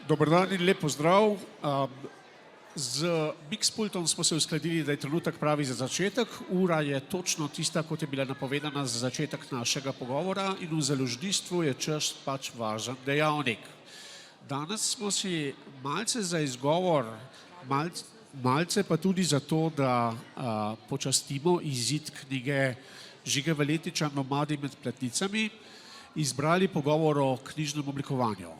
Dober dan in lep pozdrav. Z Mixpultom smo se uskladili, da je trenutek pravi za začetek. Ura je točno tista, kot je bila napovedana za začetek našega pogovora in v založništvu je čas pač važen dejavnik. Danes smo si malce za izgovor, malce pa tudi zato, da počastimo izid knjige Žige Valetiča Nomadi med platnicami, izbrali pogovor o knjižnem oblikovanju.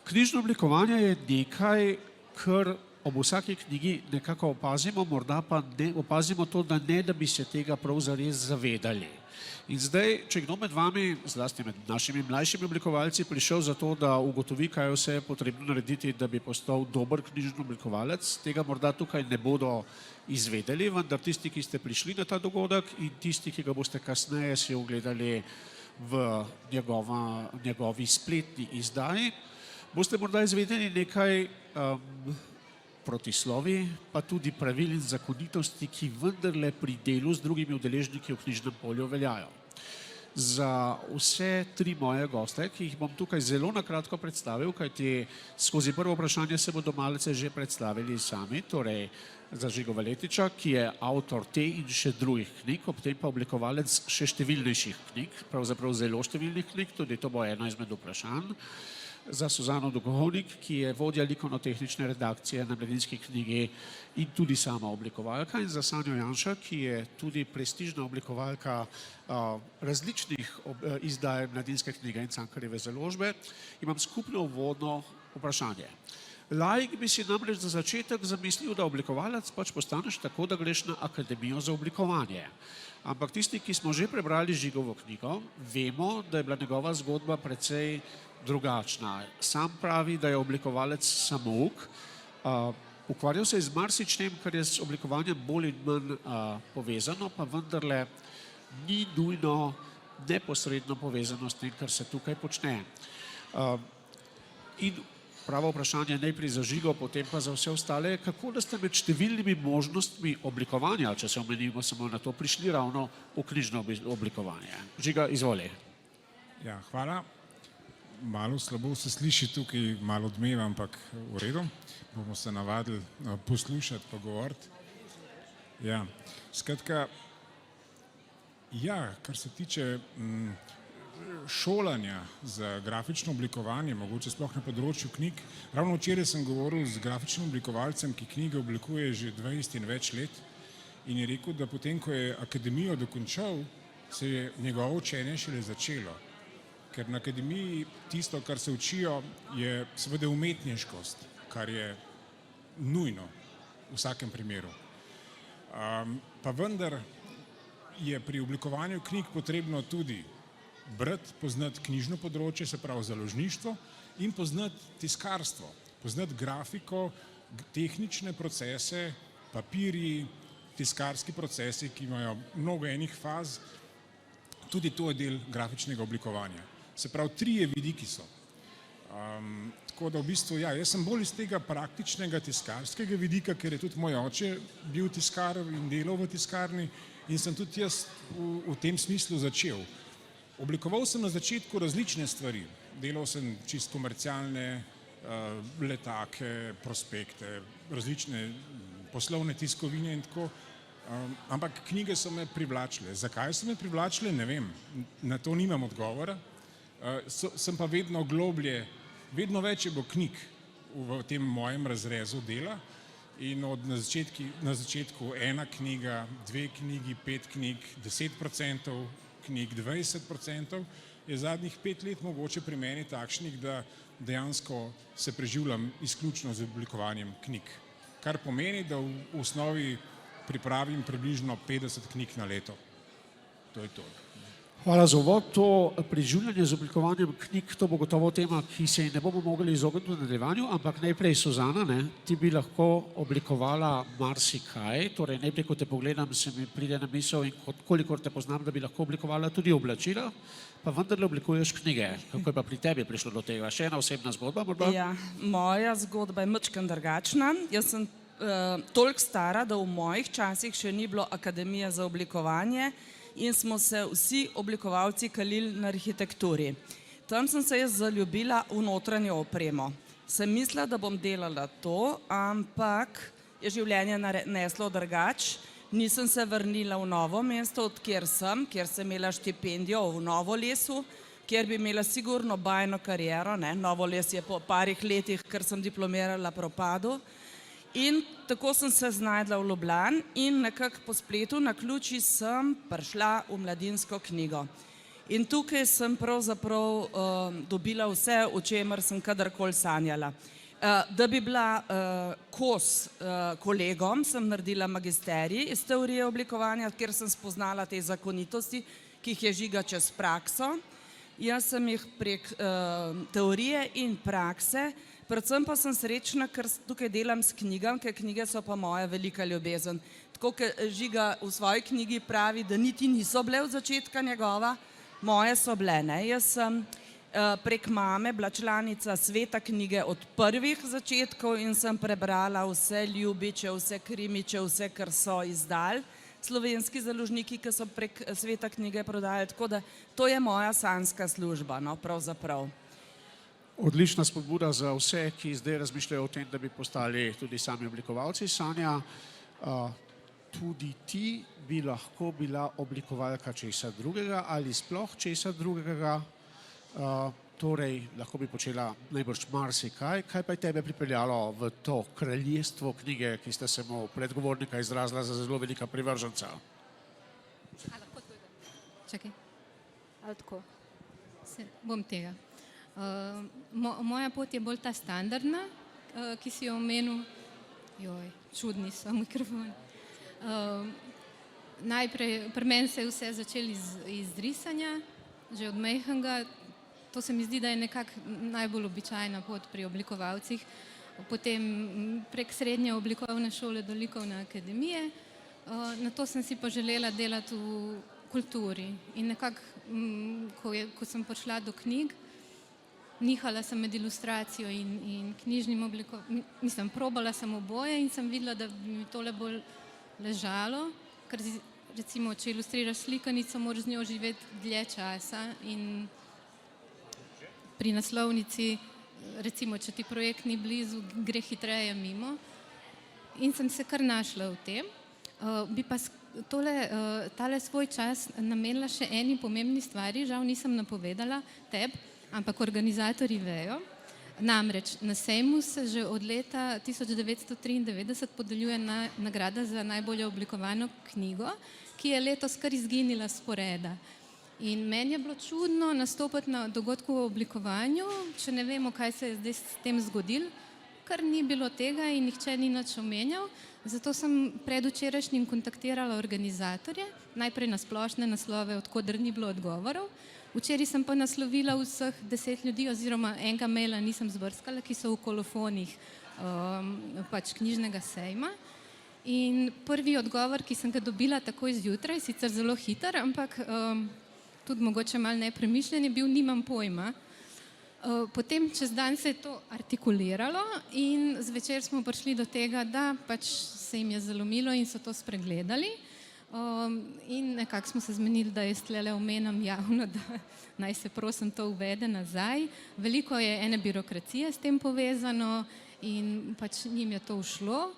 Knjižno oblikovanje je nekaj, kar ob vsaki knjigi nekako opazimo, morda pa ne opazimo to, da ne, da bi se tega prav zares zavedali. In zdaj, če kdo med vami, zlasti med našimi mlajšimi oblikovalci, prišel za to, da ugotovi, kaj vse je potrebno narediti, da bi postal dober knjižni oblikovalec, tega morda tukaj ne bodo izvedeli, vendar tisti, ki ste prišli na ta dogodek in tisti, ki ga boste kasneje si ogledali v njegovi spletni izdaji, boste morda izvedeli nekaj protislovi, pa tudi pravil in zakonitosti, ki vendarle pri delu z drugimi udeležniki v knjižnem polju veljajo. Za vse tri moje goste, ki jih bom tukaj zelo na kratko predstavil, kajti skozi prvo vprašanje se bodo malce že predstavili sami, torej za Žigo Valetiča, ki je avtor te in še drugih knjig, ob tem pa oblikovalec še številnejših knjig, pravzaprav zelo številnih knjig, tudi to bo eno izmed vprašanj. Za Suzano Duhovnik, ki je vodja likovno-tehnične redakcije na Mladinski knjigi in tudi sama oblikovalka, in za Sanjo Janša, ki je tudi prestižna oblikovalka različnih izdaj Mladinske knjige in Cankarjeve založbe, imam skupno uvodno vprašanje. Laik bi si namreč za začetek zamislil, da oblikovalec pač postaneš tako, da greš na Akademijo za oblikovanje. Ampak tisti, ki smo že prebrali Žigovo knjigo, vemo, da je bila njegova zgodba precej drugačna. Sam pravi, da je oblikovalec samouk, ukvarjal se je z marsičem, kar je s oblikovanjem bolj in manj povezano, pa vendarle ni nujno neposredno povezano s tem, kar se tukaj počne. In pravo vprašanje najprej za Žigo, potem pa za vse ostale, kako da ste med številnimi možnostmi oblikovanja, če se omenimo samo na to, prišli ravno v knjižno oblikovanje. Žiga, izvoli. Ja, hvala. Malo slabo se sliši tukaj, malo odmeva, ampak v redu. Bomo se navadili poslušati pa govoriti. Ja, skratka, ja, kar se tiče šolanja za grafično oblikovanje, mogoče sploh na področju knjig. Ravno včeraj sem govoril z grafičnim oblikovalcem, ki knjige oblikuje že 20 in več let in je rekel, da potem, ko je akademijo dokončal, se je njegovo učenje šele začelo. Ker na akademiji tisto, kar se učijo, je seveda umetniškost, kar je nujno v vsakem primeru. Pa vendar je pri oblikovanju knjig potrebno tudi brati, poznati knjižno področje, se pravi založništvo, in poznati tiskarstvo, poznati grafiko, tehnične procese, papirji, tiskarski procesi, ki imajo mnogo enih faz, tudi to je del grafičnega oblikovanja. Se pravi, trije vidiki so. Tako da v bistvu, ja, jaz sem bolj iz tega praktičnega tiskarskega vidika, ker je tudi moj oče bil tiskar in delal v tiskarni in sem tudi jaz v tem smislu začel. Oblikoval sem na začetku različne stvari. Delal sem čist komercialne letake, prospekte, različne poslovne tiskovine in tako. Ampak knjige so me privlačile. Zakaj so me privlačile, ne vem. Na to nimam odgovora. Sem pa vedno globlje, vedno več je bilo knjig v tem mojem razrezu dela in na začetku ena knjiga, 2 knjigi, 5 knjig, 10% knjig, 20%, je zadnjih 5 let mogoče pri meni takšnih, da dejansko se preživljam izključno z oblikovanjem knjig. Kar pomeni, da v osnovi pripravim približno 50 knjig na leto. To je to. Hvala za uvod. To preživljanje z oblikovanjem knjig, to bo gotovo tema, ki se ne bomo mogli izogniti v nadaljevanju, ampak najprej, Suzana, ti bi lahko oblikovala marsikaj, torej najprej, ko te pogledam, se mi pride na misel in kolikor te poznam, da bi lahko oblikovala tudi oblačila, pa vendarle oblikuješ knjige. Kako je pa pri tebi prišlo do tega? Še ena osebna zgodba morda? Ja, moja zgodba je majčkeno drugačna. Jaz sem toliko stara, da v mojih časih še ni bilo Akademije za oblikovanje in smo se vsi oblikovalci kalili na arhitekturi. Tam sem se jaz zaljubila v notranjo opremo. sem mislila, da bom delala to, ampak je življenje neslo drugače. Nisem se vrnila v Novo mesto, kjer sem imela štipendijo v Novo lesu, kjer bi imela sigurno bajno kariero. Novo les je po parih letih, ker sem diplomirala, propadel. In tako sem se znašla v Ljubljani in nekako po spletu naključij sem prišla v Mladinsko knjigo. In tukaj sem pravzaprav dobila vse, o čemer sem kadarkoli sanjala. Da bi bila kos kolegom, sem naredila magisterij iz teorije oblikovanja, kjer sem spoznala te zakonitosti, ki jih je Žiga čez prakso. Jaz sem jih prek teorije in prakse, predvsem pa sem srečna, ker tukaj delam s knjigami, ker knjige so pa moja velika ljubezen. Tako, ker Žiga v svoji knjigi pravi, da niti niso bile od začetka njegova, moje so bile. Jaz sem prek mame bila članica sveta knjige od prvih začetkov in sem prebrala vse Ljubiče, vse Krimiče, vse, kar so izdali slovenski založniki, ki so prek sveta knjige prodajali. Tako da to je moja sanjska služba, pravzaprav. Odlična spodbuda za vse, ki zdaj razmišljajo o tem, da bi postali tudi sami oblikovalci. Sanja, tudi ti bi lahko bila oblikovalka česa drugega ali sploh česa drugega. Torej, lahko bi počela najbrž marsikaj. Kaj pa je tebe pripeljalo v to kraljestvo knjige, ki ste se mu predgovornika izrazila za zelo velika privrženca? Čakaj. Ali tako? Bom tega. Moja pot je bolj ta standardna, ki si jo omenil. Čudni so mikrofoni. Najprej, pri meni se je vse začelo iz risanja, že od majhnega. To se mi zdi, da je nekako najbolj običajna pot pri oblikovalcih. Potem prek srednje oblikovne šole do likovne akademije. Na to sem si pa želela delati v kulturi. In nekako, ko sem prišla do knjig, nihala sem med ilustracijo in knjižnim oblikovanjem. Mislim, probala sem oboje in sem videla, da bi mi tole bolj ležalo, ker recimo, če ilustriraš slikanico, moraš z njo živeti dlje časa in pri naslovnici, recimo, če ti projekt ni blizu, gre hitreje mimo. In sem se kar našla v tem. Bi pa tale svoj čas namenila še eni pomembni stvari, žal nisem napovedala tebi, ampak organizatorji vejo. Namreč na sejmu se že od leta 1993 podeljuje nagrada za najbolje oblikovano knjigo, ki je letos kar izginila s sporeda. In meni je bilo čudno nastopati na dogodku o oblikovanju, če ne vemo, kaj se je zdaj s tem zgodilo, ker ni bilo tega in nihče ni nič omenjal. Zato sem predvčerajšnjim kontaktirala organizatorje, najprej na splošne naslove, od koder ni bilo odgovorov. Včeraj sem pa naslovila vseh 10 ljudi, oziroma enega maila nisem zbrskala, ki so v kolofonih pač knjižnega sejma. In prvi odgovor, ki sem ga dobila takoj zjutraj, sicer zelo hiter, ampak tudi mogoče malo nepremišljen, je bil nimam pojma. Potem čez dan se je to artikuliralo in zvečer smo prišli do tega, da pač se jim je zalomilo in so to spregledali. In nekako smo se zmenili, da jaz tlele omenam javno, da naj se prosim to uvede nazaj. Veliko je ene birokracije s tem povezano in pač njim je to ušlo.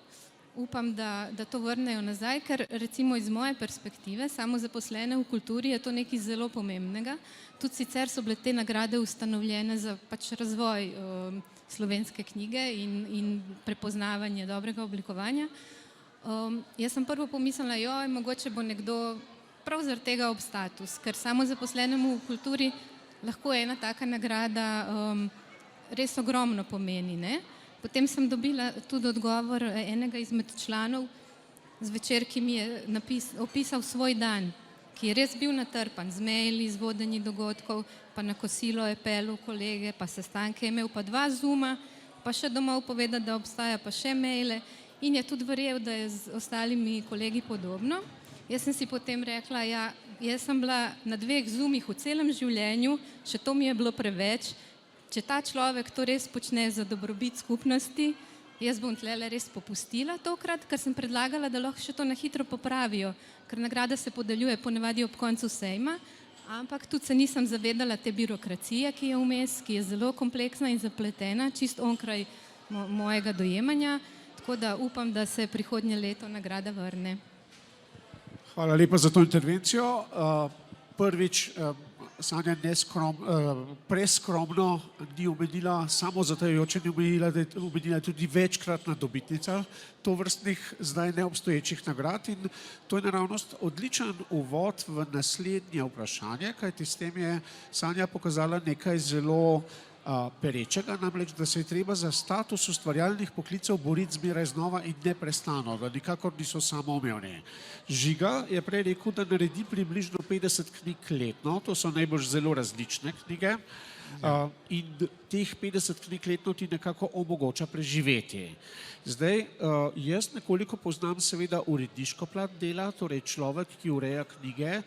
Upam, da to vrnejo nazaj, ker recimo iz moje perspektive, samo zaposlene v kulturi, je to nekaj zelo pomembnega. Tudi sicer so bile te nagrade ustanovljene za pač razvoj slovenske knjige in prepoznavanje dobrega oblikovanja. Jaz sem prvo pomislila, mogoče bo nekdo prav zaradi tega ob status, ker samo zaposlenemu v kulturi lahko ena taka nagrada res ogromno pomeni, ne? Potem sem dobila tudi odgovor enega izmed članov zvečer, ki mi je opisal svoj dan, ki je res bil natrpan z maili, z vodenji dogodkov, pa na kosilo je pelil kolege, pa sestanke je imel, pa 2 Zooma, pa še domov povedati, da obstaja, pa še maile in je tudi verjel, da je z ostalimi kolegi podobno. Jaz sem si potem rekla, jaz sem bila na 2 Zoomih v celem življenju, še to mi je bilo preveč. Če ta človek to res počne za dobrobit skupnosti, jaz bom tlele res popustila tokrat, ker sem predlagala, da lahko še to na hitro popravijo, ker nagrada se podeljuje ponavadi ob koncu sejma, Ampak tudi se nisem zavedala te birokracije, ki je vmes, ki je zelo kompleksna in zapletena, čist onkraj mojega dojemanja, tako da upam, da se prihodnje leto nagrada vrne. Hvala lepa za to intervencijo. Prvič, Sanja preskromno ni omenila, samo zatajajoče ni omenila, da je omenila tudi večkratna dobitnica tovrstnih zdaj neobstoječih nagrad in to je naravnost odličen uvod v naslednje vprašanje, kajti s tem je Sanja pokazala nekaj zelo perečega, namreč, da se je treba za status ustvarjalnih poklicev boriti zmeraj znova in neprestano, da nikakor niso samoumevni. Žiga je prej rekel, da naredi približno 50 knjig letno, to so najbolj zelo različne knjige in teh 50 knjig letno ti nekako omogoča preživeti. Zdaj, jaz nekoliko poznam seveda uredniško plat dela, torej človek, ki ureja knjige,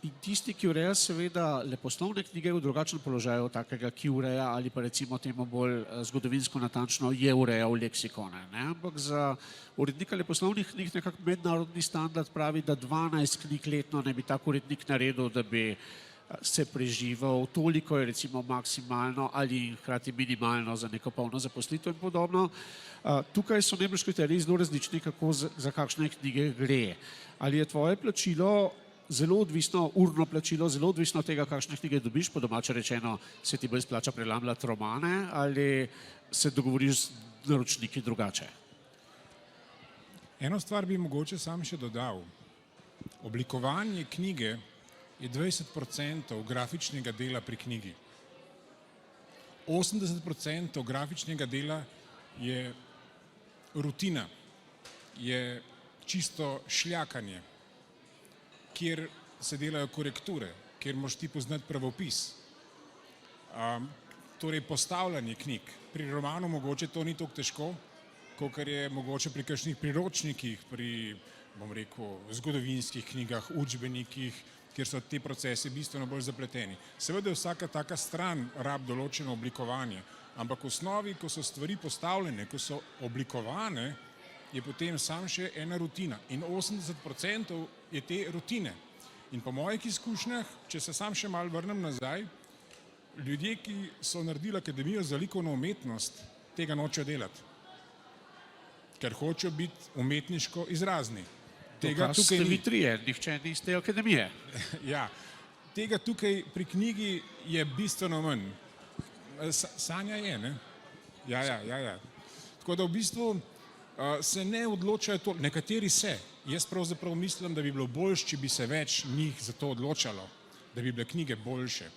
in tisti, ki ureja seveda leposlovne knjige v drugačnem položaju od takega, ki ureja ali pa recimo temu bolj zgodovinsko natančno je urejal leksikone. Ampak za urednika leposlovnih knjig nekako mednarodni standard pravi, da 12 knjig letno ne bi tak urednik naredil, da bi se preživel, toliko je recimo maksimalno ali hkrati minimalno za neko polno zaposlitev in podobno. Tukaj so najbrž kriteriji zelo različni, kako za kakšne knjige gre. Ali je tvoje plačilo zelo odvisno, urno plačilo, zelo odvisno od tega, kakšne knjige dobiš, po domače rečeno, se ti bolj splača prelamljati romane ali se dogovoriš z naročniki drugače? Eno stvar bi mogoče sam še dodal. Oblikovanje knjige je 20% grafičnega dela pri knjigi. 80% grafičnega dela je rutina, je čisto šljakanje, kjer se delajo korekture, kjer moraš ti poznati pravopis. Torej postavljanje knjig. Pri romanu mogoče to ni tako težko, kakor je mogoče pri kakšnih priročnikih, pri, bom rekel, zgodovinskih knjigah, učbenikih, kjer so ti procesi bistveno bolj zapleteni. Seveda vsaka taka stran rab določeno oblikovanje, ampak v osnovi, ko so stvari postavljene, ko so oblikovane, je potem sam še ena rutina in 80% je te rutine. In po mojih izkušnjah, če se sam še malo vrnem nazaj, ljudje, ki so naredili Akademijo za likovno umetnost, tega nočejo delati, ker hočejo biti umetniško izrazni. Dokaz ste vi trije, nihče ni iz te akademije. Ja, tega tukaj pri knjigi je bistveno manj. Sanja je, ne? Ja. Tako da v bistvu se ne odločajo to, nekateri se. Jaz pravzaprav mislim, da bi bilo boljše, če bi se več njih za to odločalo, da bi bile knjige boljše.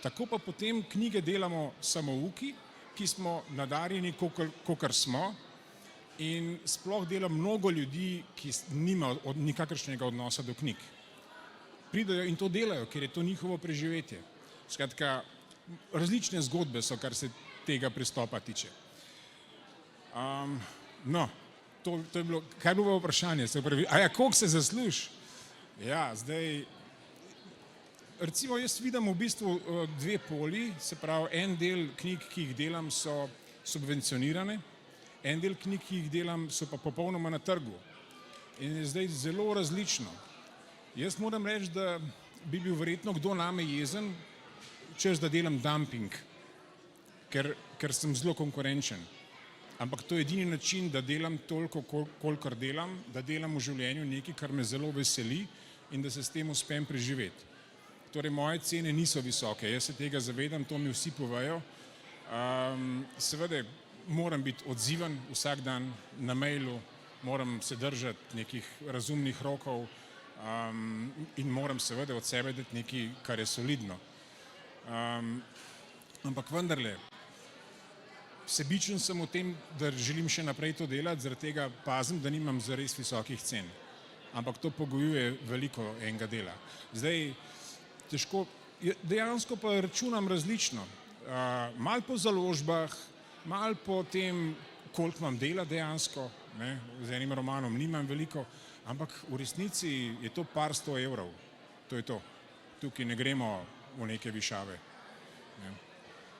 Tako pa potem knjige delamo samouki, ki smo nadarjeni, kakor smo, in sploh dela mnogo ljudi, ki nima nikakršnega odnosa do knjig. Pridejo in to delajo, ker je to njihovo preživetje. Skratka, različne zgodbe so, kar se tega pristopa tiče. No, to je bilo, kaj je bilo vprašanje? Koliko se zasluži? Ja, zdaj, recimo jaz vidim v bistvu dve poli, se pravi, en del knjig, ki jih delam, so subvencionirane, en del knjig, ki jih delam, so pa popolnoma na trgu. In je zdaj zelo različno. Jaz moram reči, da bi bil verjetno kdo name jezen, češ da delam dumping, ker sem zelo konkurenčen. Ampak to je edini način, da delam toliko, kolikor delam, da delam v življenju nekaj, kar me zelo veseli in da se s tem uspem preživeti. Torej, moje cene niso visoke, jaz se tega zavedam, to mi vsi povejo. Seveda moram biti odziven vsak dan na mailu, moram se držati nekih razumnih rokov in moram seveda od sebe dati nekaj, kar je solidno. Ampak vendarle, sebičen sem v tem, da želim še naprej to delati, zaradi tega pazim, da nimam zares visokih cen. Ampak to pogojuje veliko enega dela. Zdaj, težko, dejansko pa računam različno. Malo po založbah, malo po tem, koliko imam dela dejansko, z enim romanom nimam veliko, ampak v resnici je to par 100 evrov. To je to. Tukaj ne gremo v neke višave.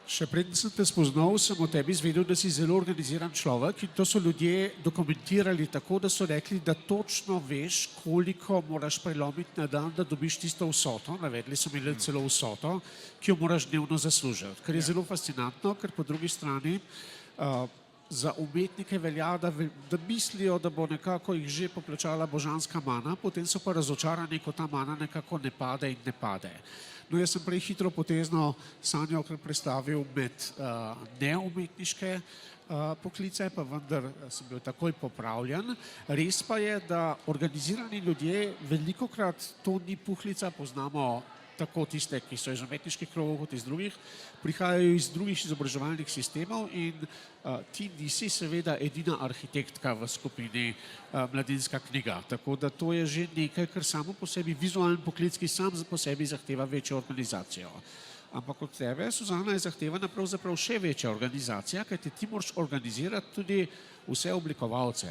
Še preden sem te spoznal, sem o tebi izvedel, da si zelo organiziran človek in to so ljudje dokumentirali tako, da so rekli, da točno veš, koliko moraš prelomiti na dan, da dobiš tisto vsoto, navedli so imeli celo vsoto, ki jo moraš dnevno zaslužiti. Kar je zelo fascinantno, ker po drugi strani za umetnike velja, da mislijo, da bo nekako jih že poplačala božanska mana, potem so pa razočarani, ko ta mana nekako ne pade in ne pade. No, jaz sem prej hitro potezno Sanjo predstavil med neumetniške poklice, pa vendar sem bil takoj popravljen. Res pa je, da organizirani ljudje velikokrat to ni puhlica, poznamo tako tiste, ki so iz umetniških krogov kot iz drugih, prihajajo iz drugih izobraževalnih sistemov in ti nisi seveda edina arhitektka v skupini Mladinska knjiga. Tako da to je že nekaj, kar samo po sebi vizualen poklic, ki sam po sebi zahteva večjo organizacijo. Ampak od tebe, Suzana, je zahtevana pravzaprav še večja organizacija, kajti ti moraš organizirati tudi vse oblikovalce.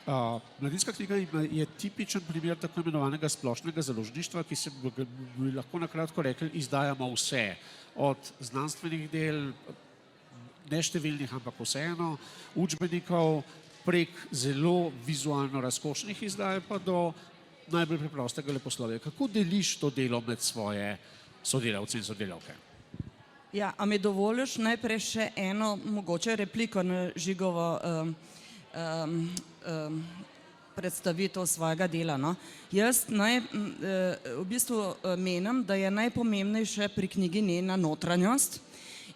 Mladinska knjiga je tipičen primer tako imenovanega splošnega založništva, ki se bi lahko na kratko rekli, izdajamo vse, od znanstvenih del, neštevilnih, ampak vseeno, učbenikov, prek zelo vizualno razkošnih izdaj pa do najbolj preprostega leposlovja. Kako deliš to delo med svoje sodelavce in sodelavke? Ja, a mi dovoliš najprej še eno mogoče repliko na Žigovo predstavitev svojega dela. No? Jaz v bistvu menim, da je najpomembnejše pri knjigi njena notranjost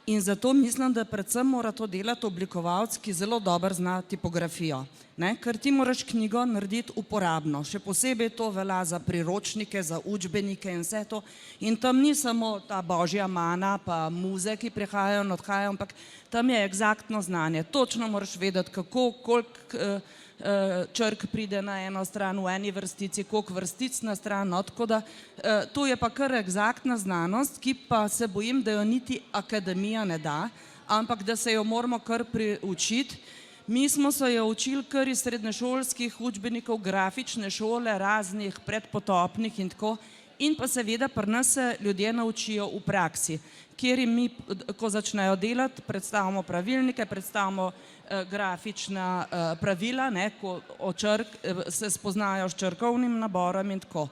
in zato mislim, da predvsem mora to delati oblikovalec, ki zelo dobro zna tipografijo. Ne? Ker ti moraš knjigo narediti uporabno. Še posebej to velja za priročnike, za učbenike in vse to. In tam ni samo ta božja mana pa muze, ki prihajajo in odhajajo, ampak tam je eksaktno znanje. Točno moraš vedeti, koliko črk pride na eno stran v eni vrstici, koliko vrstic na stran, no, tako da to je pa kar eksaktna znanost, ki pa se bojim, da jo niti akademija ne da, ampak da se jo moramo kar priučiti. Mi smo se jo učili kar iz srednješolskih učbenikov, grafične šole, raznih predpotopnih in tako, in pa seveda pri nas se ljudje naučijo v praksi, kjer mi, ko začnejo delati, predstavimo pravilnike, predstavimo grafična pravila, ko se spoznajo s črkovnim naborom in tako.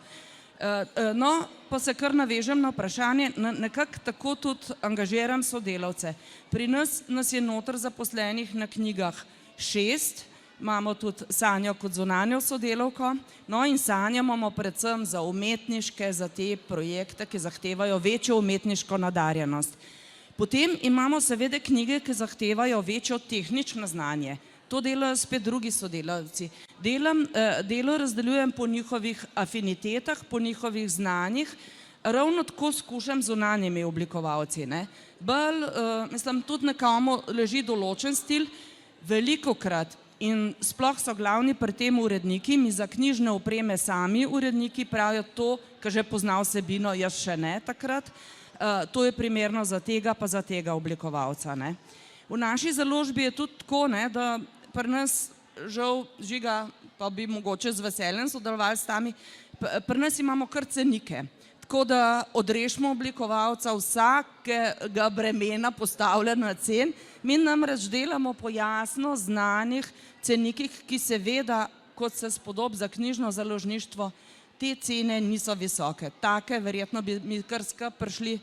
No, pa se kar navežem na vprašanje, nekako tako tudi angažiram sodelavce. Pri nas je noter zaposlenih na knjigah 6, imamo tudi Sanjo kot zunanjo sodelavko, no in Sanjo imamo predvsem za umetniške, za te projekte, ki zahtevajo večjo umetniško nadarjenost. Potem imamo seveda knjige, ki zahtevajo večjo tehnično znanje. To delajo spet drugi sodelavci. Delo razdeljujem po njihovih afinitetah, po njihovih znanjih, ravno tako skušam z zunanjimi oblikovalci. Mislim, tudi nekomu leži določen stil, velikokrat in sploh so glavni pri tem uredniki, mi za knjižne opreme sami uredniki pravijo to, ker že pozna vsebino, jaz še ne takrat. To je primerno za tega, pa za tega oblikovalca. V naši založbi je tudi tako, da pri nas, žal, Žiga, pa bi mogoče z veseljem sodelovali s tami, pri nas imamo kar cenike. Tako da odrešimo oblikovalca vsakega bremena postavljanja cen. Mi namreč delamo po jasno znanih cenikih, ki seveda, kot se spodob za knjižno založništvo, te cene niso visoke. Take, verjetno bi mi kar skupaj prišli,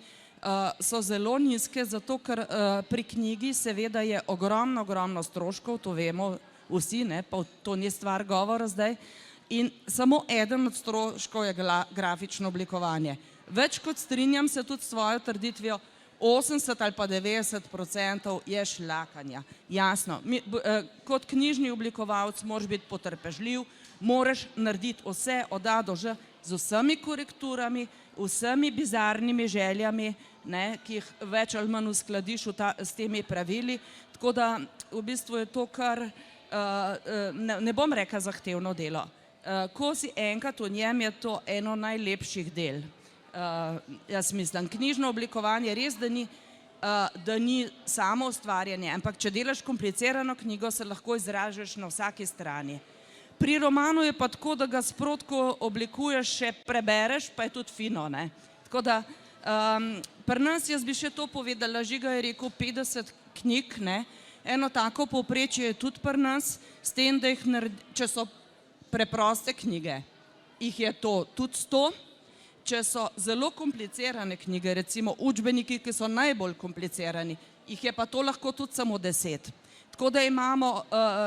so zelo nizke, zato ker pri knjigi seveda je ogromno stroškov, to vemo vsi, pa to ni stvar govora zdaj. In samo eden od stroškov je grafično oblikovanje. Več kot strinjam se tudi s svojo trditvijo, 80 ali pa 90% je šlakanja. Jasno, kot knjižni oblikovalec moraš biti potrpežljiv, moraš narediti vse od A do Ž z vsemi korekturami, vsemi bizarnimi željami, ki jih več ali manj uskladiš s temi pravili. Tako da v bistvu je to kar, ne bom rekla zahtevno delo. Ko si enkrat v njem, je to eno najlepših del. Jaz mislim, knjižno oblikovanje res, da ni samo ustvarjanje, ampak če delaš komplicirano knjigo, se lahko izražaš na vsaki strani. Pri romanu je pa tako, da ga sproti, ko oblikuješ, še prebereš, pa je tudi fino. Tako da Pri nas, jaz bi še to povedala, Žiga je rekel 50 knjig, ne? Eno tako povprečje je tudi pri nas, s tem, da če so preproste knjige, jih je to tudi 100, če so zelo komplicirane knjige, recimo učbeniki, ki so najbolj komplicirani, jih je pa to lahko tudi samo 10. Tako da imamo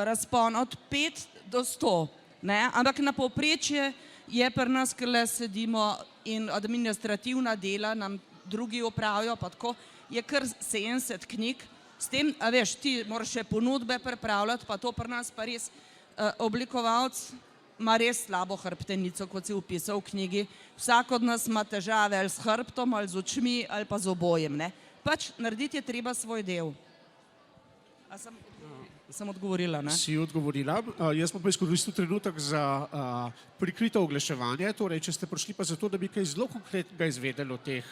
razpon od 5 do 100, ne? Ampak na povprečje je pri nas, ker le sedimo in administrativna dela nam drugi opravijo, pa tako, je kar 70 knjig. S tem, a veš, ti moraš še ponudbe pripravljati, pa to pri nas pa res oblikovalec ima res slabo hrbtenico, kot si opisal v knjigi. Vsak od nas ima težave ali s hrbtom, ali z očmi, ali pa z obojem, ne. Pač narediti je treba svoj del. A sem odgovorila, ne? Si odgovorila. Jaz bom pa izkoristil trenutek za prikrito oglaševanje. Torej, če ste prišli pa zato, da bi kaj zelo konkretnega izvedeli o teh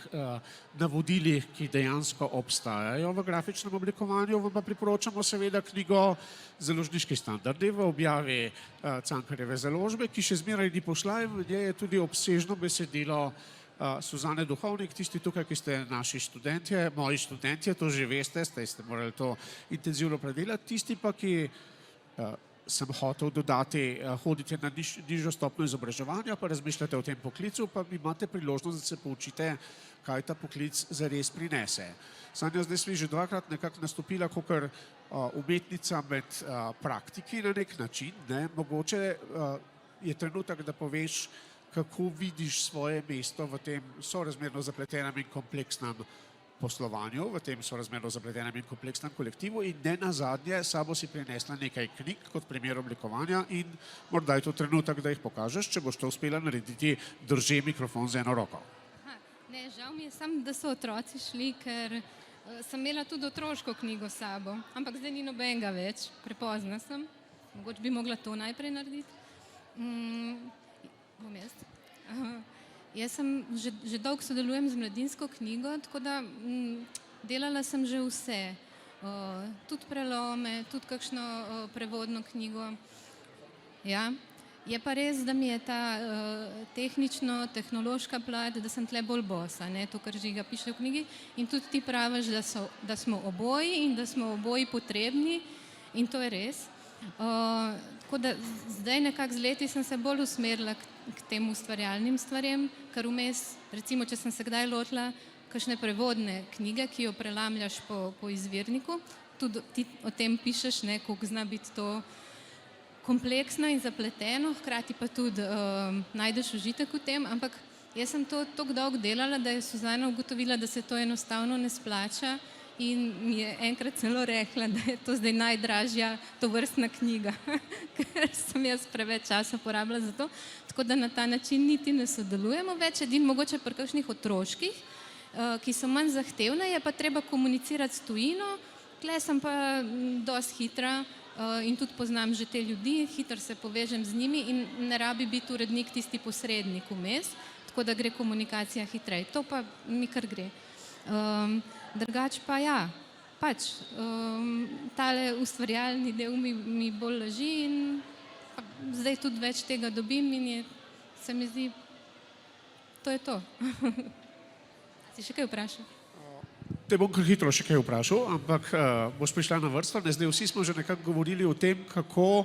navodilih, ki dejansko obstajajo v grafičnem oblikovanju, vam pa priporočamo seveda knjigo Založniški standardi v objavi Cankarjeve založbe, ki še zmeraj ni pošla in v njej je tudi obsežno besedilo Suzane Duhovnik, tisti tukaj, ki ste naši študentje, moji študentje, to že veste, ste morali to intenzivno predelati, tisti pa, ki sem hotel dodati, hodite na nižjo stopnjo izobraževanja, pa razmišljate o tem poklicu, pa imate priložnost, da se poučite, kaj ta poklic zares prinese. Sanja, zdaj smo že dvakrat nekako nastopila kakor umetnica med praktiki na nek način, ne? Mogoče je trenutek, da poveš, kako vidiš svoje mesto v tem sorazmerno zapletenem in kompleksnem poslovanju, v tem sorazmerno zapletenem in kompleksnem kolektivu in ne nazadnje, sabo si prinesla nekaj knjig kot primer oblikovanja in morda je to trenutek, da jih pokažeš, če boš to uspela narediti, drži mikrofon z eno roko. Ne, žal mi je samo, da so otroci šli, ker sem imela tudi otroško knjigo s sabo, ampak zdaj ni nobenega več, prepozna sem, mogoče bi mogla to najprej narediti. Bom jaz. Jaz sem že dolgo sodelujem z Mladinsko knjigo, tako da delala sem že vse. Tudi prelome, tudi kakšno prevodno knjigo. Ja. Je pa res, da mi je ta tehnično-tehnološka plat, da sem tle bolj bosa, ne, to, kar Žiga piše v knjigi. In tudi ti praviš, da smo oboji in da smo oboji potrebni in to je res. Tako da zdaj nekako z leti sem se bolj usmerila k tem ustvarjalnim stvarem, ker vmes, recimo, če sem se kdaj lotila kakšne prevodne knjige, ki jo prelamljaš po izvirniku, tudi ti o tem pišeš, ne, koliko zna biti to kompleksno in zapleteno, hkrati pa tudi najdeš užitek v tem, ampak jaz sem to tako dolgo delala, da je Suzana ugotovila, da se to enostavno ne splača in mi je enkrat celo rekla, da je to zdaj najdražja tovrstna knjiga, ker sem jaz preveč časa porabila za to, tako da na ta način niti ne sodelujemo več, edino mogoče pri kakšnih otroških, ki so manj zahtevne, je pa treba komunicirati s tujino, tle sem pa dosti hitra in tudi poznam že te ljudi, hitro se povežem z njimi in ne rabi biti urednik tisti posrednik vmes, tako da gre komunikacija hitreje, to pa mi kar gre. Drugač pa ja, pač tale ustvarjalni del mi bolj leži in zdaj tudi več tega dobim in se mi zdi, to je to. Si še kaj vprašal? Te bom kar hitro še kaj vprašal, ampak boš prišla na vrsto. Zdaj vsi smo že nekako govorili o tem, kako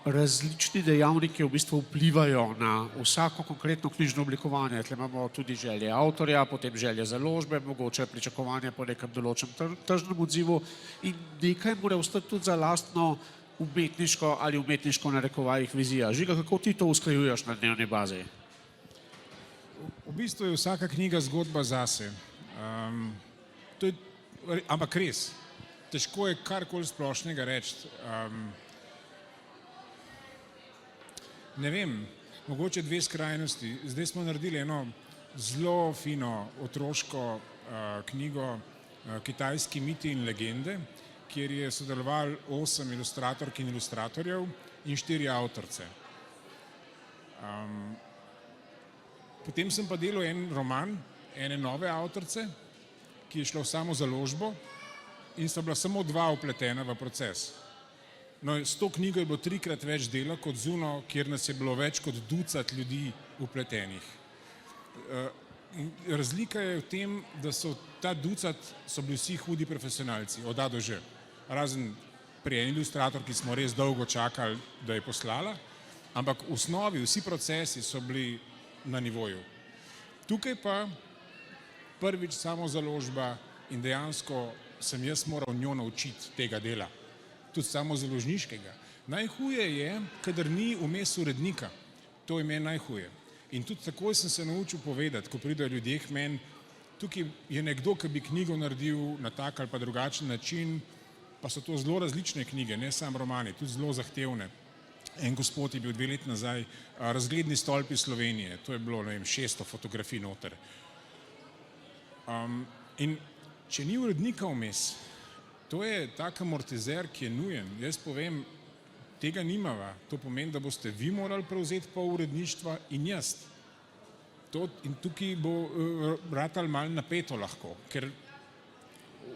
različni dejavniki v bistvu vplivajo na vsako konkretno knjižno oblikovanje. Tle imamo tudi želje avtorja, potem želje založbe, mogoče pričakovanje po nekem določenem tržnem odzivu in nekaj mora ostati tudi za lastno umetniško ali umetniško narekovajih vizija. Žiga, kako ti to usklajuješ na dnevni bazi? V bistvu je vsaka knjiga zgodba zase. Ampak res, težko je karkoli splošnega reči. Ne vem, mogoče dve skrajnosti. Zdaj smo naredili eno zelo fino otroško knjigo Kitajski miti in legende, kjer je sodeloval 8 ilustratork in ilustratorjev in 4 avtorce. Potem sem pa delal en roman, ene nove avtorce, ki je šla v samo založbo in sta bila samo 2 vpletena v proces. No, s to knjigo je bilo 3-krat več dela kot z uno, kjer nas je bilo več kot 20 ljudi vpletenih. razlika je v tem, da so ta ducat so bili vsi hudi profesionalci, od A do Ž. Razen pri eni ilustratorki smo res dolgo čakali, da je poslala, ampak v osnovi vsi procesi so bili na nivoju. Tukaj pa prvič samo založba in dejansko sem jaz moral njo naučiti tega dela, tudi samo založniškega. Najhuje je, kadar ni vmes urednika, to je meni najhuje. In tudi takoj sem se naučil povedati, ko pridejo ljudje k meni, tukaj je nekdo, ki bi knjigo naredil na tak ali pa drugačen način, pa so to zelo različne knjige, ne samo romani, tudi zelo zahtevne. En gospod je bil 2 leti nazaj, Razgledni stolpi Slovenije, to je bilo, ne vem, 600 fotografij noter. In če ni urednika vmes, to je tak amortizer, ki je nujen. Jaz povem, tega nimava, to pomeni, da boste vi morali prevzeti pol uredništva in jaz. In tukaj bo ratalo malo napeto lahko, ker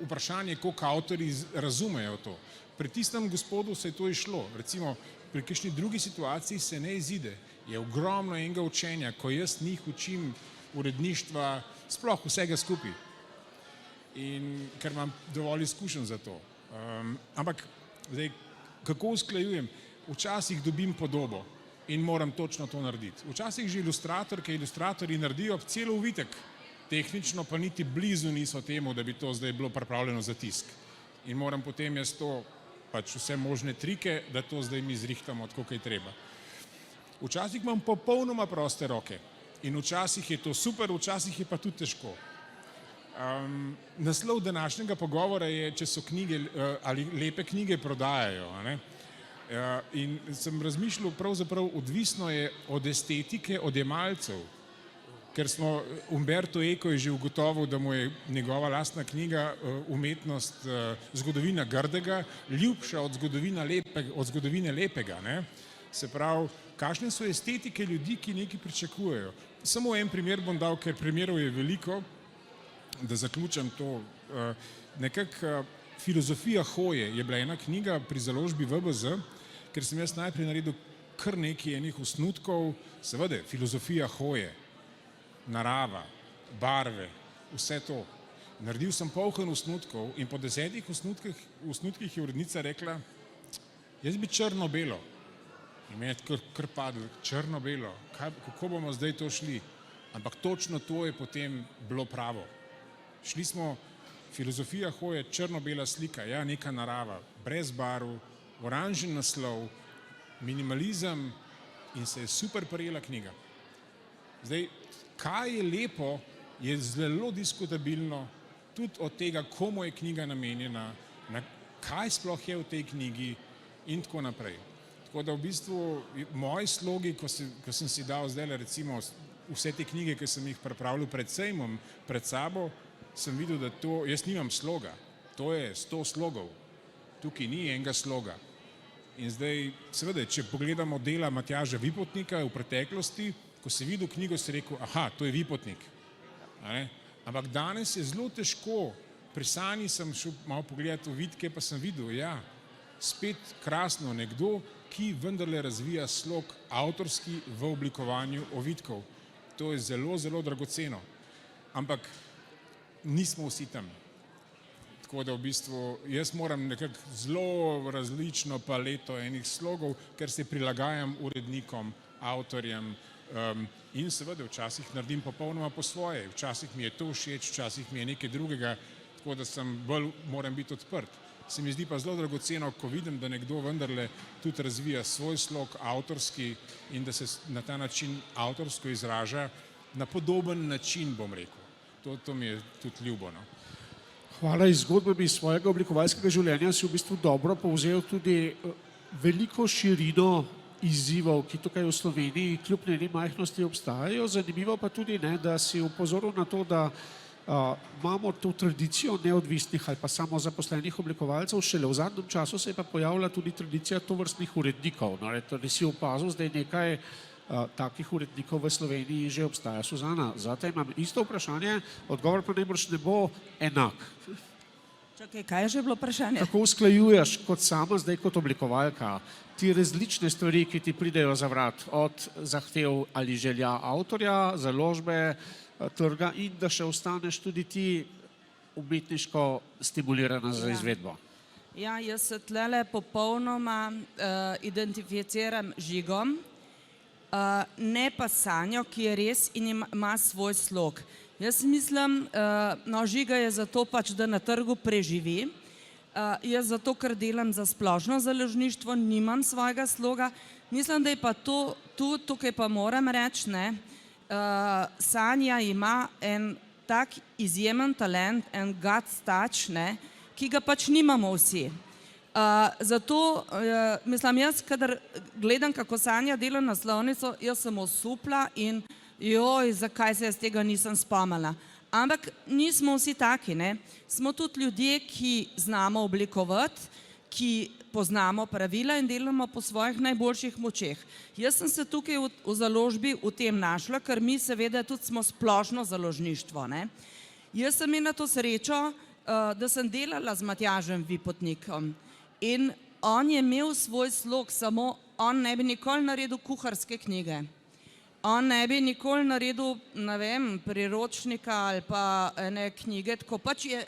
vprašanje, koliko avtorji razumejo to. Pri tistem gospodu se je to išlo, recimo pri kakšni drugi situaciji se ne izide. Je ogromno enega učenja, ko jaz njih učim uredništva, sploh vsega skupaj. In ker imam dovolj izkušenj za to. Ampak zdaj, kako usklajujem? Včasih dobim podobo in moram točno to narediti. Včasih že ilustratorji naredijo celo uvitek, tehnično pa niti blizu niso temu, da bi to zdaj bilo pripravljeno za tisk. In moram potem jaz to, pač vse možne trike, da to zdaj mi zrihtamo tako, kaj treba. Včasih imam popolnoma proste roke in včasih je to super, včasih je pa tudi težko. Naslov današnjega pogovora je, če so knjige ali lepe knjige prodajajo. In sem razmišljal, pravzaprav odvisno je od estetike odjemalcev, ker Umberto Eco je že ugotovil, da mu je njegova lastna knjiga Umetnost, zgodovina grdega ljubša od zgodovine lepega. Se pravi, kakšne so estetike ljudi, ki nekaj pričakujejo. Samo en primer bom dal, ker primerov je veliko, da zaključim to. Nekako Filozofija hoje je bila ena knjiga pri založbi VBZ, ker sem jaz najprej naredil kar nekaj enih osnutkov, seveda, filozofija hoje, narava, barve, vse to. Naredil sem poln osnutkov in po 10 osnutkih je urednica rekla, jaz bi črno-belo. In meni je kar padlo, črno-belo, kako bomo zdaj to šli? Ampak točno to je potem bilo pravo. Šli smo, filozofija hoje, črno-bela slika, ja, neka narava, brez barv, oranžen naslov, minimalizem in se je super prijela knjiga. Zdaj, kaj je lepo, je zelo diskutabilno, tudi od tega, komu je knjiga namenjena, kaj sploh je v tej knjigi in tako naprej. Tako da v bistvu moji slogi, ko sem si dal zdaj recimo vse te knjige, ki sem jih pripravljal pred sejmom, pred sabo, sem videl, da to, jaz nimam sloga, to je 100 slogov, tukaj ni enega sloga. In zdaj, seveda, če pogledamo dela Matjaža Vipotnika v preteklosti, ko si videl knjigo, si rekel, aha, to je Vipotnik. Ampak danes je zelo težko, pri Sanji sem šel malo pogledati ovitke, pa sem videl, ja, spet krasno nekdo, ki vendarle razvija slog avtorski v oblikovanju ovitkov. To je zelo, zelo dragoceno. Ampak nismo vsi tam. Tako da v bistvu jaz moram nekako zelo različno paleto enih slogov, ker se prilagajam urednikom, avtorjem in seveda včasih naredim popolnoma po svoje. Včasih mi je to všeč, včasih mi je nekaj drugega, tako da moram biti odprt. Se mi zdi pa zelo dragoceno, ko vidim, da nekdo vendarle tudi razvija svoj slog avtorski in da se na ta način avtorsko izraža na podoben način, bom rekel. To mi je tudi ljubo. Hvala. Iz zgodbami svojega oblikovalskega življenja si v bistvu dobro povzel tudi veliko širino izzivov, ki tukaj v Sloveniji kljub njeni majhnosti obstajajo. Zanimivo pa tudi, da si upozoril na to, da imamo to tradicijo neodvisnih ali pa samozaposlenih oblikovalcev, šele v zadnjem času se je pa pojavila tudi tradicija tovrstnih urednikov. Torej si opazil, zdaj nekaj takih urednikov v Sloveniji že obstaja. Suzana, zate imam isto vprašanje, odgovor pa najbrž ne bo enak. Čakaj, kaj je že bilo vprašanje? Kako usklajuješ kot sama zdaj kot oblikovalka ti različne stvari, ki ti pridejo za vrat, od zahtev ali želja avtorja, založbe, trga in da še ostaneš tudi ti umetniško stimulirana za izvedbo. Ja, jaz se tlele popolnoma identificiram z Žigom, ne pa Sanjo, ki je res in ima svoj slog. Jaz mislim, no, Žiga je zato pač, da na trgu preživi. Jaz zato, ker delam za splošno založništvo, nimam svojega sloga. Mislim, da je pa to, tukaj pa moram reči, ne, Sanja ima en tak izjemen talent, en gut touch, ne, ki ga pač nimamo vsi. Zato, mislim, jaz, kadar gledam, kako Sanja dela naslovnico, jaz sem osupla in joj, zakaj se jaz tega nisem spomnila. Ampak nismo vsi taki, ne. Smo tudi ljudje, ki znamo oblikovati, ki poznamo pravila in delamo po svojih najboljših močeh. Jaz sem se tukaj v založbi v tem našla, ker mi seveda tudi smo splošno založništvo, ne. Jaz sem imela to srečo, da sem delala z Matjažem Vipotnikom in on je imel svoj slog, samo on ne bi nikoli naredil kuharske knjige. On ne bi nikoli naredil, ne vem, priročnika ali pa ene knjige, tako pač je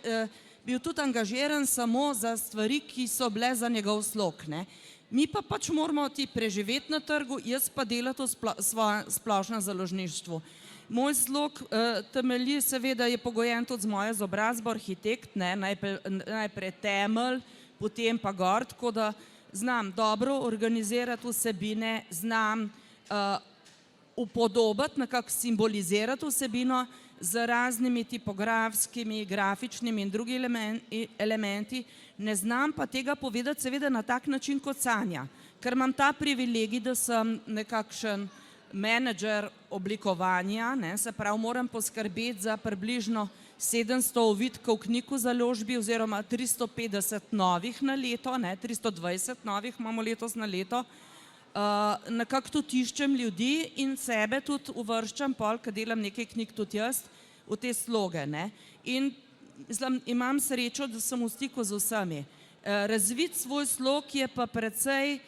bil tudi angažiran samo za stvari, ki so bile za njegov slog, ne. Mi pa pač moramo ti preživeti na trgu, jaz pa delati v splošnem založništvu. Moj slog temelji, seveda je pogojen tudi z mojo izobrazbo, arhitekt, ne, najprej temelj, potem pa gor, tako da znam dobro organizirati vsebine, znam upodobiti, nekako simbolizirati vsebino z raznimi tipografskimi, grafičnimi in drugi elementi, ne znam pa tega povedati seveda na tak način kot Sanja, ker imam ta privilegij, da sem nekakšen menedžer oblikovanja, ne, se pravi, moram poskrbeti za približno 700 ovitkov knjig v založbi oziroma 350 novih na leto, ne, 320 novih imamo letos na leto. Nekako tudi iščem ljudi in sebe tudi uvrščam pol, ker delam nekaj knjig tudi jaz, v te sloge, ne. In mislim, imam srečo, da sem v stiku z vsemi. Razviti svoj slog je pa precej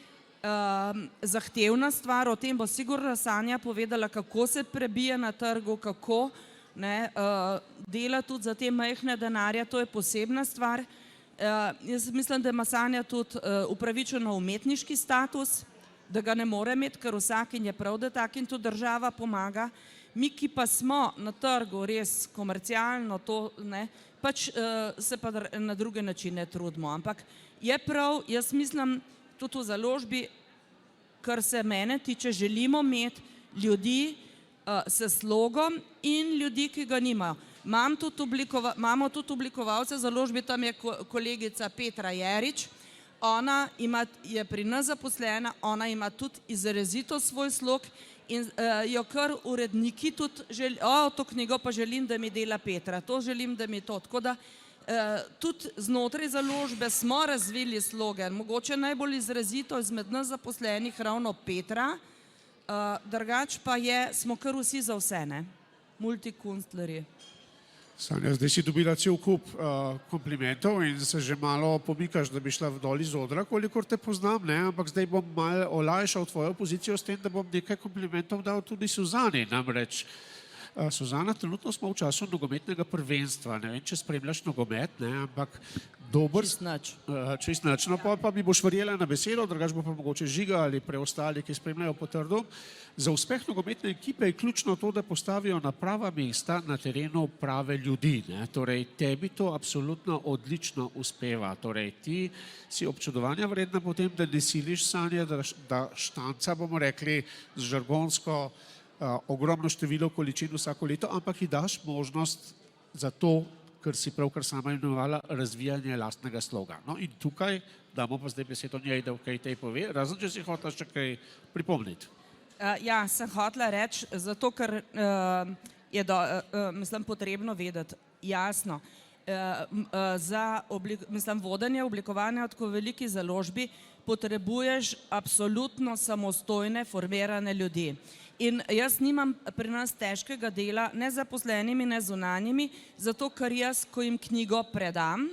zahtevna stvar, o tem bo sigurno Sanja povedala, kako se prebije na trgu, kako, ne, dela tudi za te majhne denarje, to je posebna stvar. Jaz mislim, da ima Sanja tudi upravičeno umetniški status, da ga ne more imeti, ker vsakin je prav, da takin tudi država pomaga. Mi, ki pa smo na trgu res komercialno, to, ne, pač se pa na druge načine trudimo. Ampak je prav, jaz mislim, tudi v založbi, kar se mene tiče, želimo imeti ljudi s slogom in ljudi, ki ga nimajo. Imamo tudi oblikovalce založbi, tam je kolegica Petra Jerič, ona je pri nas zaposlena, ona ima tudi izrazito svoj slog in jo kar uredniki tudi želijo, to knjigo pa želim, da mi dela Petra, to želim, da mi to. Tako da tudi znotraj založbe smo razvili sloge, mogoče najbolj izrazito izmed nas zaposlenih ravno Petra, drugače pa smo kar vsi za vse, ne, multikunstleri. Sanja, zdaj si dobila cel kup komplimentov in se že malo pomikaš, da bi šla dol iz odra, kolikor te poznam, ne, ampak zdaj bom malo olajšal tvojo pozicijo s tem, da bom nekaj komplimentov dal tudi Suzani, namreč Suzana, trenutno smo v času nogometnega prvenstva, ne vem, če spremljaš nogomet, ne, ampak dober... Čist nič, no pa mi boš verjela na besedo, drugače bo pa mogoče Žiga ali preostali, ki spremljajo po trdu. Za uspeh nogometne ekipe je ključno to, da postavijo na prava mesta na terenu prave ljudi, ne, torej tebi to absolutno odlično uspeva, torej ti si občudovanja vredna potem, da ne siliš Sanje, da štanca, bomo rekli, z žargonsko ogromno število količin vsako leto, ampak ji daš možnost za to, kar si pravkar sama imenovala, razvijanje lastnega sloga. No in tukaj damo pa zdaj besedo njej, da kaj tej pove, razen če si hotela še kaj pripomniti. Ja, sem hotela reči, zato ker je mislim potrebno vedeti, jasno, za vodenje oblikovanja tako veliki založbi potrebuješ absolutno samostojne, formirane ljudi. In jaz nimam pri nas težkega dela, ne zaposlenimi, ne zunanjimi, zato ker jaz, ko jim knjigo predam,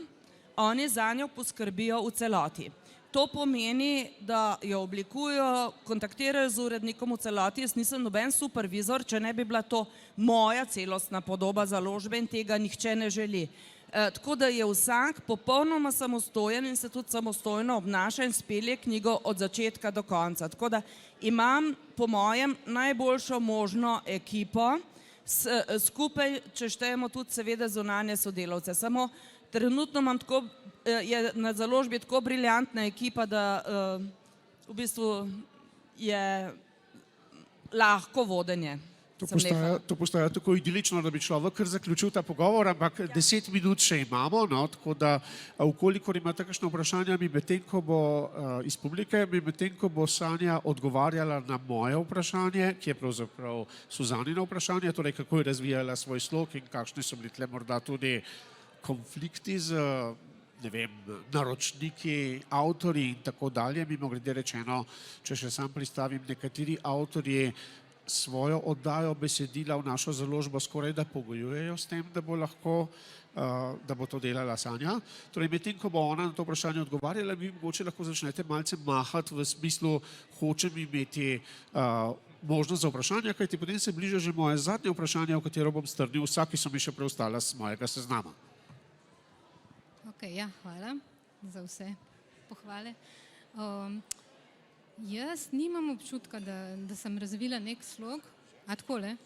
oni za njo poskrbijo v celoti. to pomeni, da jo oblikujejo, kontaktirajo z urednikom v celoti. Jaz nisem noben supervizor, če ne bi bila to moja celostna podoba založbe in tega nihče ne želi. Tako da je vsak popolnoma samostojen in se tudi samostojno obnaša in spelje knjigo od začetka do konca. Tako da imam po mojem najboljšo možno ekipo, skupaj, če štejemo tudi seveda zunanje sodelavce. Samo trenutno imam tako, je na založbi tako briljantna ekipa, da v bistvu je lahko vodenje. To postaja tako idilično, da bi človek kar zaključil ta pogovor, ampak 10 minut še imamo, no, tako da ukolikor imate kakšno vprašanje, iz publike, medtem ko bo Sanja odgovarjala na moje vprašanje, ki je pravzaprav Suzanino vprašanje, torej kako je razvijala svoj slog in kakšni so bili tle morda tudi konflikti z, ne vem, naročniki, avtorji in tako dalje. Mimogrede rečeno, če še sam pristavim, nekateri avtorji svojo oddajo besedila v našo založbo skoraj da pogojujejo s tem, da bo lahko, da bo to delala Sanja. Torej, medtem ko bo ona na to vprašanje odgovarjala, vi mogoče lahko začnete malce mahati v smislu, hočem imeti možnost za vprašanje, kajti potem se bliža že moje zadnje vprašanje, v katero bom strnil vsa, ki so mi še preostala z mojega seznama. Ja, hvala za vse pohvale. Jaz nimam občutka, da sem razvila nek slog, a takole?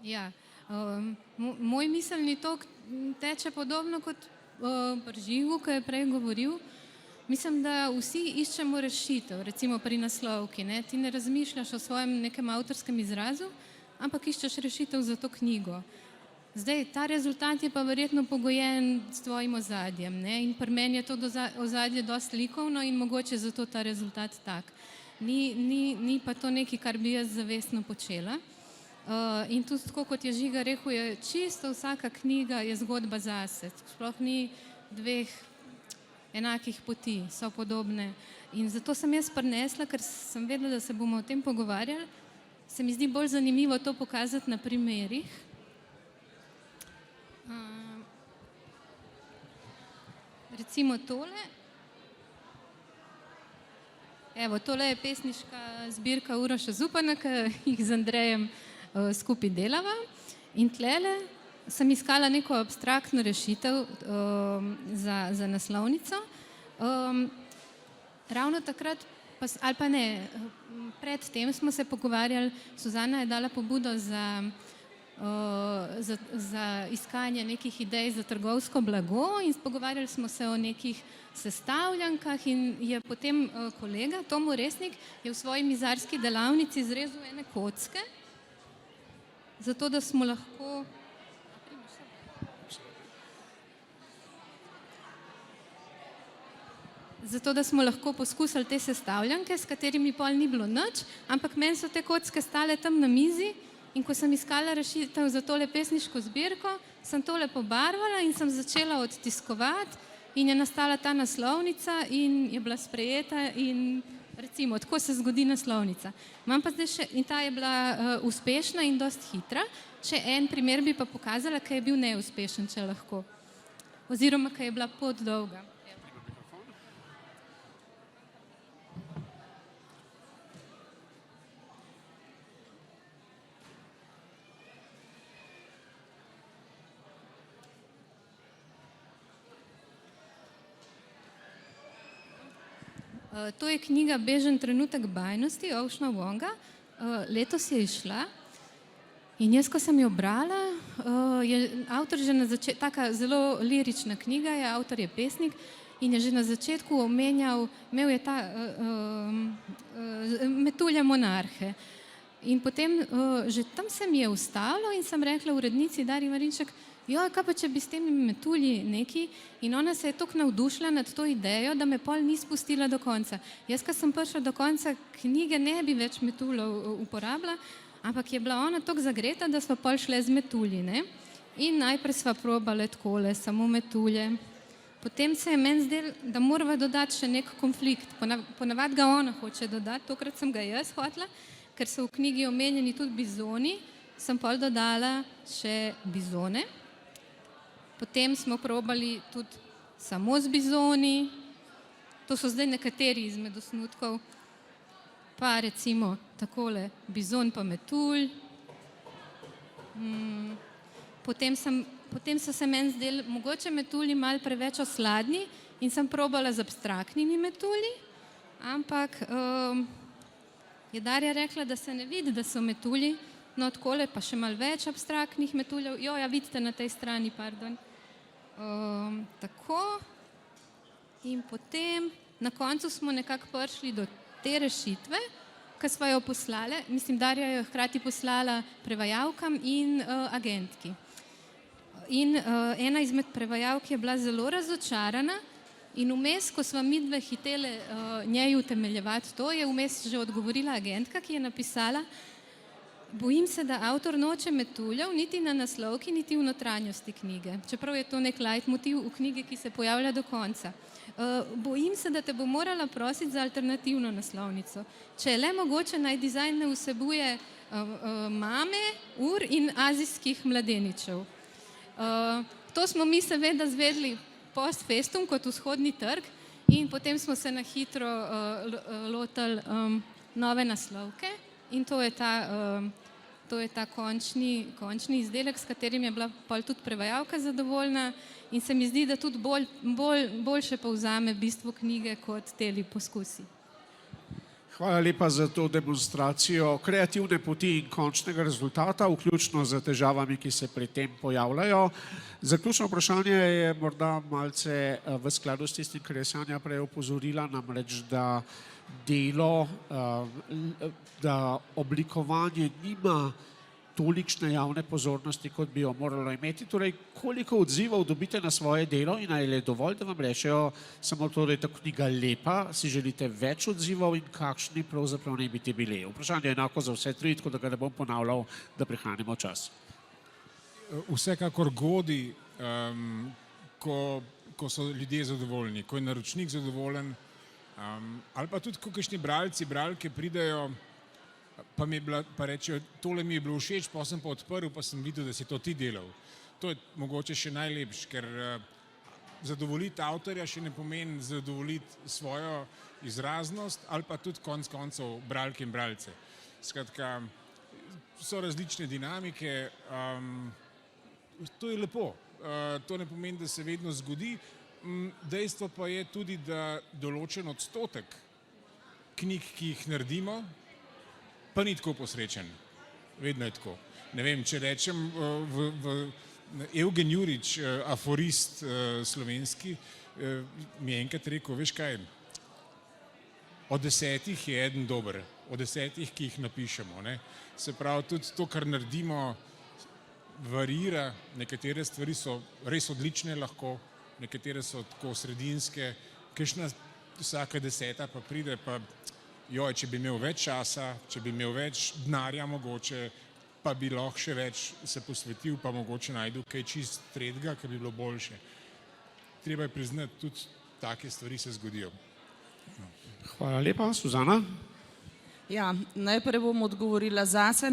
Ja, moj miselni tok teče podobno kot pri Žigu, ki je prej govoril. Mislim, da vsi iščemo rešitev, recimo pri naslovki, ne? Ti ne razmišljaš o svojem nekem avtorskem izrazu, ampak iščeš rešitev za to knjigo. Zdaj, ta rezultat je pa verjetno pogojen s tvojim ozadjem, ne? In pri meni je to ozadje dosti likovno in mogoče zato ta rezultat tak. Ni pa to nekaj, kar bi jaz zavestno počela. In tudi tako, kot je Žiga rekel, je čisto vsaka knjiga je zgodba zase. Sploh ni dveh enakih poti, so podobne. In zato sem jaz prinesla, ker sem vedela, da se bomo o tem pogovarjali, se mi zdi bolj zanimivo to pokazati na primerih. Recimo tole. Evo, tole je pesniška zbirka Uroša Zupana, ki jih z Andrejem skupaj delava. In tlele sem iskala neko abstraktno rešitev za naslovnico. Ravno takrat, ali pa ne, pred tem smo se pogovarjali, Suzana je dala pobudo za iskanje nekih idej za trgovsko blago in pogovarjali smo se o nekih sestavljankah in je potem kolega Tomo Resnik je v svoji mizarski delavnici zrezal ene kocke, zato da smo lahko poskusili te sestavljanke, s katerimi pol ni bilo nič, ampak meni so te kocke stale tam na mizi. In ko sem iskala rešitev za tole pesniško zbirko, sem tole pobarvala in sem začela odtiskovati in je nastala ta naslovnica in je bila sprejeta in recimo, tako se zgodi naslovnica. Imam pa zdaj še, in ta je bila uspešna in dosti hitra. Še en primer bi pa pokazala, ki je bil neuspešen, če lahko. Oziroma, ki je bila pot dolga. To je knjiga Bežen trenutek bajnosti Oceana Wonga. Letos je izšla in jaz, ko sem jo brala, je avtor že na začetku, taka zelo lirična knjiga je, avtor je pesnik in je že na začetku omenjal, imel je ta metulje monarhe. In potem že tam se mi je ustavilo in sem rekla urednici Darji Marinšek, kaj pa če bi s temi metulji neki, in ona se je toliko navdušila nad to idejo, da me pol ni spustila do konca. Jaz, ko sem prišla do konca knjige, ne bi več metuljev uporabila, ampak je bila ona toliko zagreta, da smo pol šle z metulji, ne? In najprej sva probale takole, samo metulje. Potem se je meni zdelo, da morava dodati še nek konflikt. Ponavadi ga ona hoče dodati, tokrat sem ga jaz hotela, ker so v knjigi omenjeni tudi bizoni, sem pol dodala še bizone. Potem smo probali tudi samo z bizoni, To so zdaj nekateri izmed osnutkov. Pa recimo takole, bizon pa metulj. Potem so se meni zdeli mogoče metulji malo preveč osladni in sem probala z abstraktnimi metulji, ampak je Darja rekla, da se ne vidi, da so metulji, no takole pa še malo več abstraktnih metuljev. Jo, ja, vidite na tej strani, pardon. Tako. In potem na koncu smo nekako prišli do te rešitve, ki smo jo poslali. Mislim, Darja jo je hkrati poslala prevajalkam in agentki. In ena izmed prevajalk je bila zelo razočarana in vmes, ko sva midve hitele njej utemeljevati to, je vmes že odgovorila agentka, ki je napisala: bojim se, da avtor noče metuljev niti na naslovki, niti v notranjosti knjige. Čeprav je to nek leitmotiv v knjigi, ki se pojavlja do konca. Bojim se, da te bo morala prositi za alternativno naslovnico. Če je le mogoče, naj dizajn ne vsebuje mame, ur in azijskih mladeničev. To smo mi seveda zvedli post festum kot vzhodni trg in potem smo se na hitro lotili nove naslovke in to je ta končni izdelek, s katerim je bila pol tudi prevajalka zadovoljna in se mi zdi, da tudi boljše povzame bistvo knjige kot teli poskusi. Hvala lepa za to demonstracijo kreativne poti in končnega rezultata, vključno z težavami, ki se pri tem pojavljajo. Zaključno vprašanje je morda malce v skladu s tistim, kar je Sanja prej opozorila, namreč da delo, da oblikovanje nima tolikšne javne pozornosti, kot bi jo moralo imeti. Torej, koliko odzivov dobite na svoje delo in ali je dovolj, da vam rečejo samo to, da je ta knjiga lepa, si želite več odzivov in kakšni pravzaprav ne bi ti bili? Vprašanje je enako za vse tri, tako da ga ne bom ponavljal, da prihranimo čas. Vsekakor godi, ko so ljudje zadovoljni, ko je naročnik zadovoljen, ali pa tudi, ko kakšni bralci, bralke pridejo, pa rečejo, tole mi je bilo všeč, pa sem pa odprl, pa sem videl, da si to ti delal. To je mogoče še najlepše, ker zadovoljiti avtorja še ne pomeni zadovoljiti svojo izraznost ali pa tudi konec koncev bralke in bralce. Skratka, so različne dinamike, to je lepo, to ne pomeni, da se vedno zgodi. Dejstvo pa je tudi, da določen odstotek knjig, ki jih naredimo, pa ni tako posrečen. Vedno je tako. Ne vem, če rečem, Evgen Jurič, aforist slovenski, mi je enkrat rekel, veš kaj, od 10 je eden dober, od 10, ki jih napišemo. Se pravi, tudi to, kar naredimo, varira, nekatere stvari so res odlične lahko, nekatere so tako sredinske, kakšna vsaka 10 pa pride, pa joj, če bi imel več časa, če bi imel več denarja mogoče, pa bi lahko še več se posvetil, pa mogoče najdu kaj čist tretjega, ki bi bilo boljše. Treba je priznati, tudi take stvari se zgodijo. Hvala lepa, Suzana. Ja, najprej bom odgovorila zase,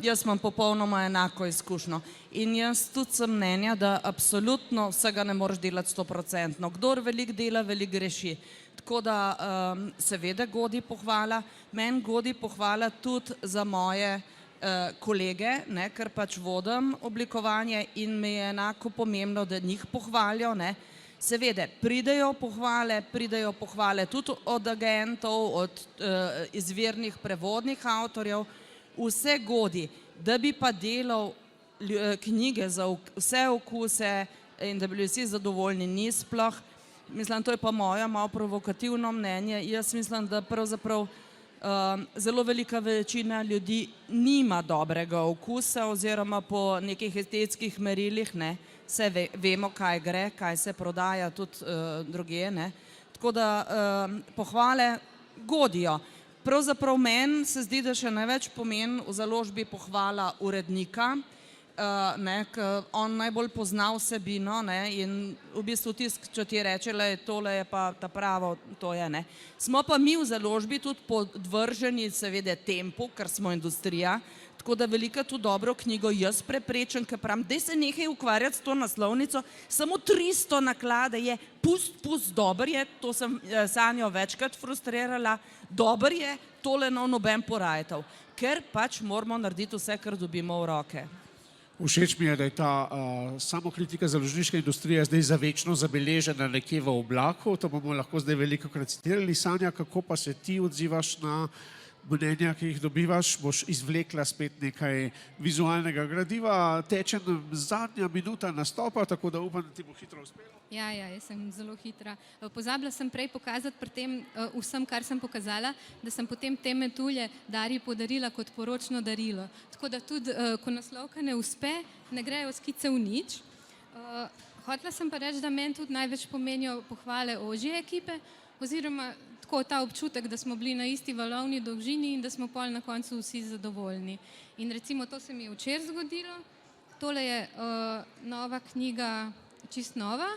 jaz imam popolnoma enako izkušnjo in jaz tudi sem mnenja, da absolutno vsega ne moreš delati 100%. Kdor veliko dela, veliko greši. Tako da seveda godi pohvala, meni godi pohvala tudi za moje kolege, ker pač vodim oblikovanje in mi je enako pomembno, da njih pohvalijo. Seveda, pridejo pohvale tudi od agentov, od izvirnih prevodnih avtorjev, vse godi, da bi pa delal knjige za vse okuse in da bi bili vsi zadovoljni, ni sploh. Mislim, to je pa moje malo provokativno mnenje. Jaz mislim, da pravzaprav zelo velika večina ljudi nima dobrega okusa oziroma po nekih estetskih merilih, vse vemo, kaj gre, kaj se prodaja tudi drugje. Tako da pohvale godijo. Pravzaprav meni se zdi, da še največ pomeni v založbi pohvala urednika, on najbolj pozna vsebino, ne, in v bistvu tisk, če ti reče, le tole je pa ta pravo, to je, ne. Smo pa mi v založbi tudi podvrženi seveda tempu, ker smo industrija, tako da veliko tu dobro knjigo jaz preprečam, ker pravim, daj se nehaj ukvarjati s to naslovnico, samo 300 naklade je, pust, dober je, to sem Sanjo večkrat frustrirala, dober je, tole noben porajtal, ker pač moramo narediti vse, kar dobimo v roke. Všeč mi je, da je ta samokritika založniške industrije zdaj za večno zabeležena nekje v oblaku, to bomo lahko zdaj velikokrat citirali. Sanja, kako pa se ti odzivaš na mnenja, ki jih dobivaš? Boš izvlekla spet nekaj vizualnega gradiva, teče nam zadnja minuta nastopa, tako da upam, da ti bo hitro uspelo. Ja, jaz sem zelo hitra. Pozabila sem prej pokazati pri tem vsem, kar sem pokazala, da sem potem te metulje Darji podarila kot poročno darilo. Tako da tudi, ko naslovka ne uspe, ne grejo skice v nič. Hotela sem pa reči, da meni tudi največ pomenijo pohvale ožje ekipe, oziroma tako ta občutek, da smo bili na isti valovni dolžini in da smo pol na koncu vsi zadovoljni. In recimo to se mi je včeraj zgodilo. Tole je nova knjiga, čist nova,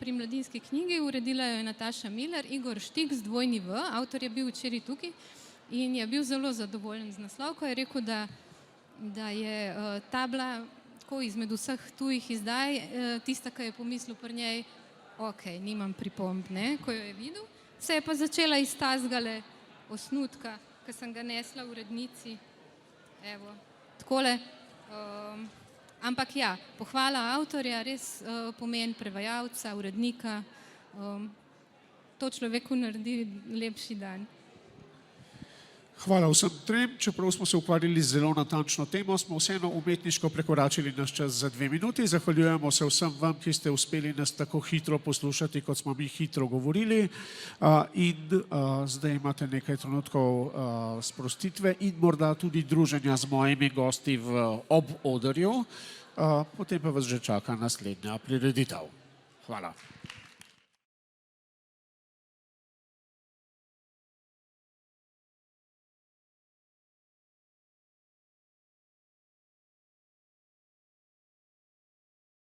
pri Mladinski knjigi, uredila jo je Nataša Miller, Igor Štik z dvojni V, avtor je bil včeraj tukaj in je bil zelo zadovoljen z naslovko, je rekel, da je ta bila tako izmed vseh tujih izdaj, tista, ki je pomislil pri njej, ok, nimam pripomb, ne, ko jo je videl, se je pa začela iz tazgale osnutka, ki sem ga nesla v urednici, evo, takole. Ampak ja, pohvala avtorja res pomeni prevajalca, urednika, to človeku naredi lepši dan. Hvala vsem trem, čeprav smo se ukvarjali z zelo natančno temo, smo vseeno umetniško prekoračili naš čas za 2 minuti. Zahvaljujemo se vsem vam, ki ste uspeli nas tako hitro poslušati, kot smo mi hitro govorili. In zdaj imate nekaj trenutkov sprostitve in morda tudi druženja z mojimi gosti ob odrju. Potem pa vas že čaka naslednja prireditev. Hvala.